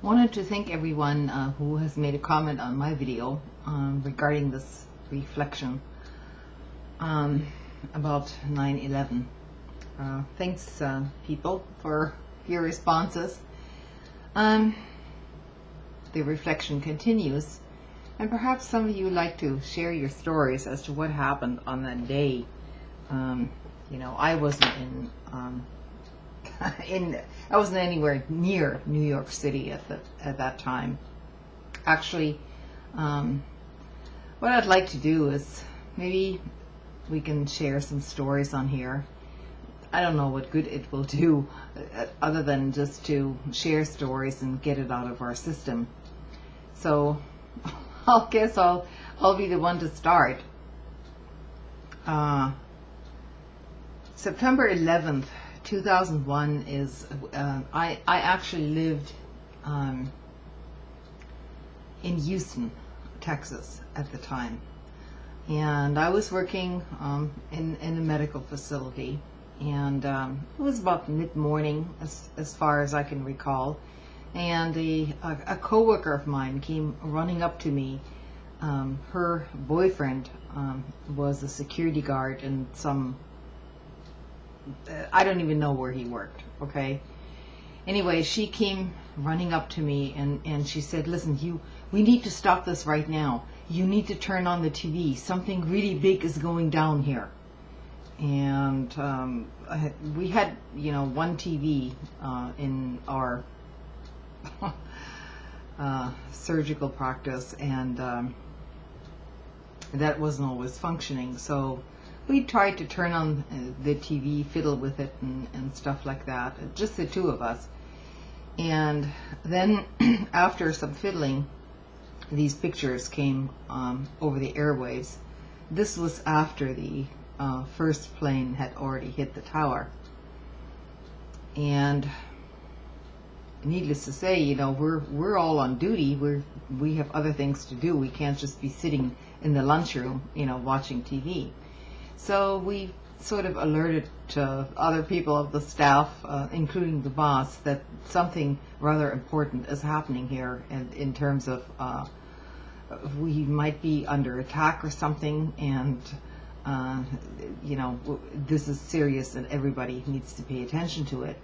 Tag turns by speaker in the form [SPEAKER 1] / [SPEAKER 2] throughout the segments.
[SPEAKER 1] Wanted to thank everyone who has made a comment on my video regarding this reflection about 9/11. Thanks, people, for your responses. The reflection continues, and perhaps some of you like to share your stories as to what happened on that day. I wasn't I wasn't anywhere near New York City at that time. Actually, what I'd like to do is maybe we can share some stories on here. I don't know what good it will do other than just to share stories and get it out of our system. So I guess I'll be the one to start. September 11th, 2001 is, I actually lived in Houston, Texas at the time. And I was working in a medical facility. And it was about mid-morning as far as I can recall. And a coworker of mine came running up to me. Her boyfriend was a security guard in some, I don't even know where he worked, okay? Anyway, she came running up to me and she said, "Listen, we need to stop this right now. You need to turn on the TV. Something really big is going down here." And we had, one TV in our surgical practice, and that wasn't always functioning. So we tried to turn on the TV, fiddle with it, and stuff like that, just the two of us. And then after some fiddling, these pictures came over the airwaves. This was after the first plane had already hit the tower. And needless to say, we're all on duty. We have other things to do. We can't just be sitting in the lunchroom, watching TV. So we sort of alerted to other people of the staff, including the boss, that something rather important is happening here in terms of we might be under attack or something, and this is serious and everybody needs to pay attention to it.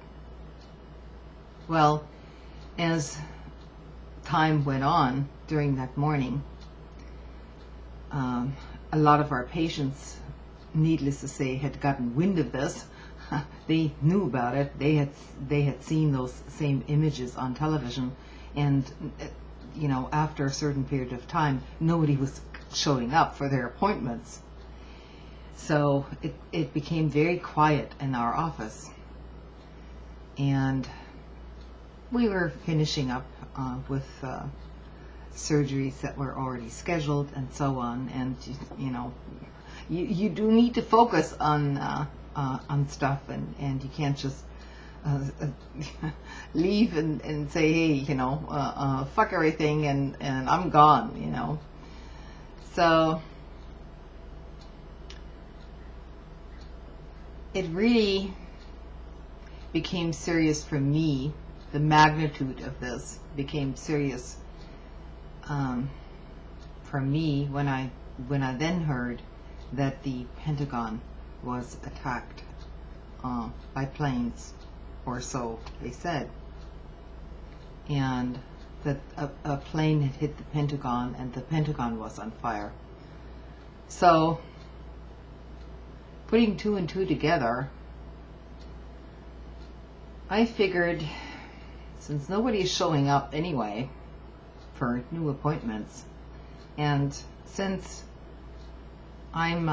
[SPEAKER 1] Well, as time went on during that morning, a lot of our patients, needless to say, had gotten wind of this. They knew about it. They had seen those same images on television, and after a certain period of time, nobody was showing up for their appointments. So it became very quiet in our office, and we were finishing up with surgeries that were already scheduled and so on. And you do need to focus on stuff, and you can't just leave and say, hey, fuck everything and I'm gone, So it really became serious for me. The magnitude of this became serious for me when I then heard that the Pentagon was attacked by planes, or so they said, and that a plane had hit the Pentagon and the Pentagon was on fire. So putting two and two together, I figured, since nobody is showing up anyway for new appointments, and since I'm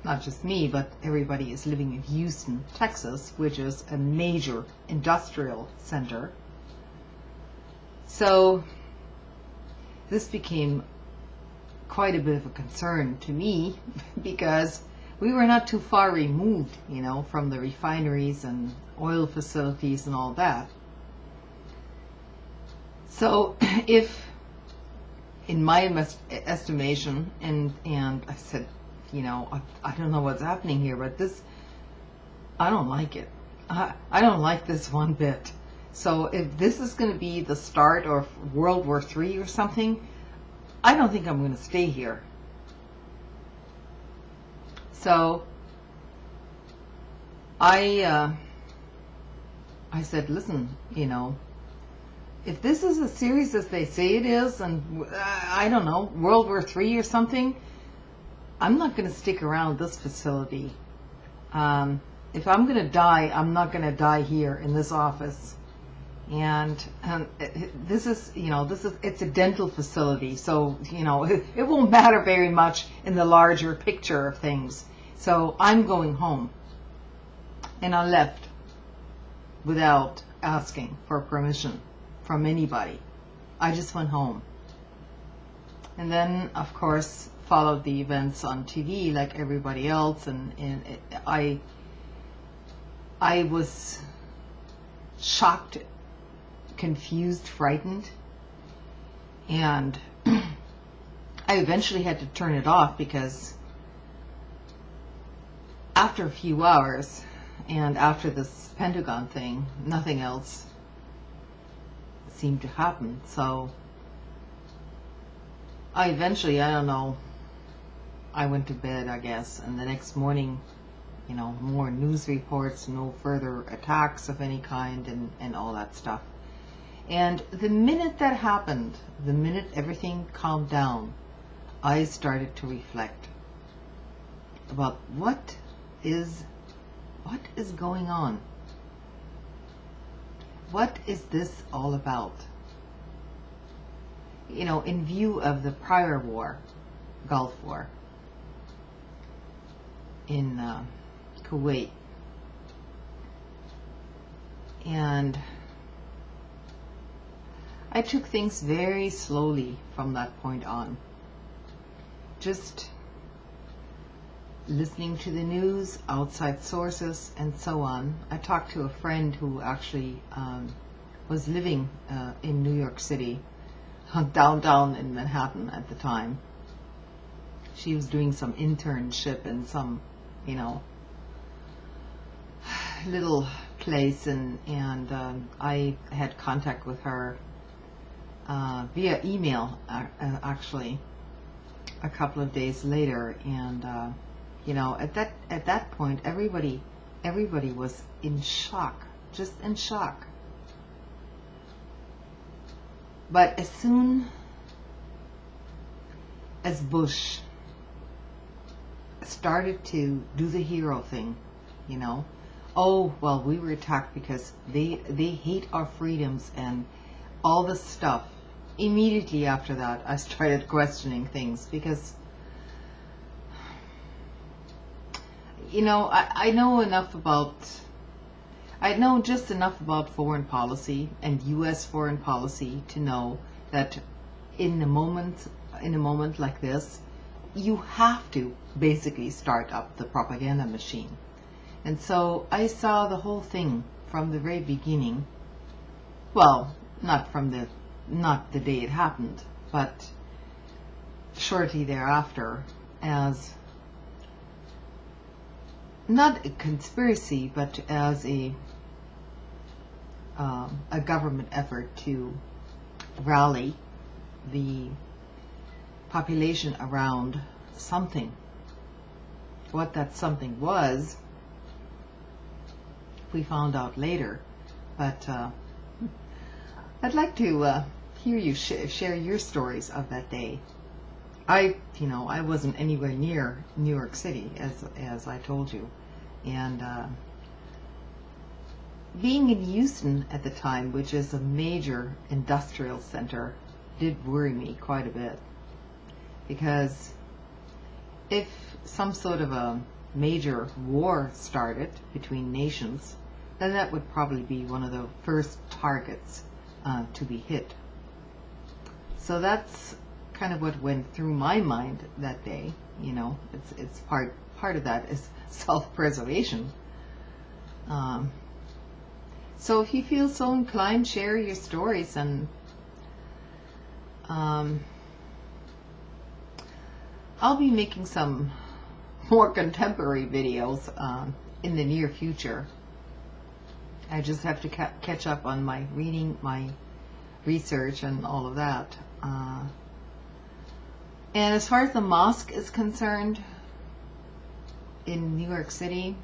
[SPEAKER 1] not just me, but everybody is living in Houston, Texas, which is a major industrial center, so this became quite a bit of a concern to me, because we were not too far removed, from the refineries and oil facilities and all that. So if, in my estimation, and I said, I don't know what's happening here, but this, I don't like it. I don't like this one bit. So if this is going to be the start of World War III or something, I don't think I'm going to stay here. So I said, listen, if this is as serious as they say it is, and I don't know, World War III or something, I'm not going to stick around this facility. If I'm going to die, I'm not going to die here in this office. And this is, it's a dental facility, so, it won't matter very much in the larger picture of things. So I'm going home. And I left without asking for permission from anybody. I just went home. And then, of course, followed the events on TV like everybody else, and I was shocked, confused, frightened, and I eventually had to turn it off because after a few hours and after this Pentagon thing, nothing else seemed to happen. So I eventually, I don't know, I went to bed, I guess, and the next morning, more news reports, no further attacks of any kind, and all that stuff. And the minute that happened, the minute everything calmed down, I started to reflect about what is going on? What is this all about? In view of the prior war, Gulf War, in Kuwait. And I took things very slowly from that point on. Just listening to the news, outside sources, and so on. I talked to a friend who actually was living in New York City, downtown in Manhattan at the time. She was doing some internship in some, little place, and I had contact with her via email, actually, a couple of days later, and at that point, everybody was in shock, just in shock. But as soon as Bush started to do the hero thing, oh, well, we were attacked because they hate our freedoms and all this stuff. Immediately after that, I started questioning things because, I know just enough about foreign policy and U.S. foreign policy to know that in a moment like this, you have to basically start up the propaganda machine. And so I saw the whole thing from the very beginning. Well, not the day it happened, but shortly thereafter, as not a conspiracy, but as a government effort to rally the population around something. What that something was, we found out later, but I'd like to hear you share your stories of that day. I wasn't anywhere near New York City, as I told you, and being in Houston at the time, which is a major industrial center, did worry me quite a bit, because if some sort of a major war started between nations, then that would probably be one of the first targets to be hit. So that's kind of what went through my mind that day. It's part of that is self-preservation. So if you feel so inclined, share your stories, and I'll be making some more contemporary videos in the near future. I just have to catch up on my reading, my research, and all of that. And as far as the mosque is concerned, in New York City,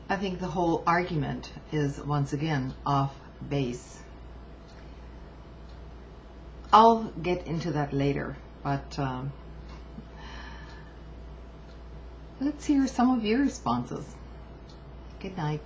[SPEAKER 1] I think the whole argument is once again off base. I'll get into that later, but let's hear some of your responses. Good night.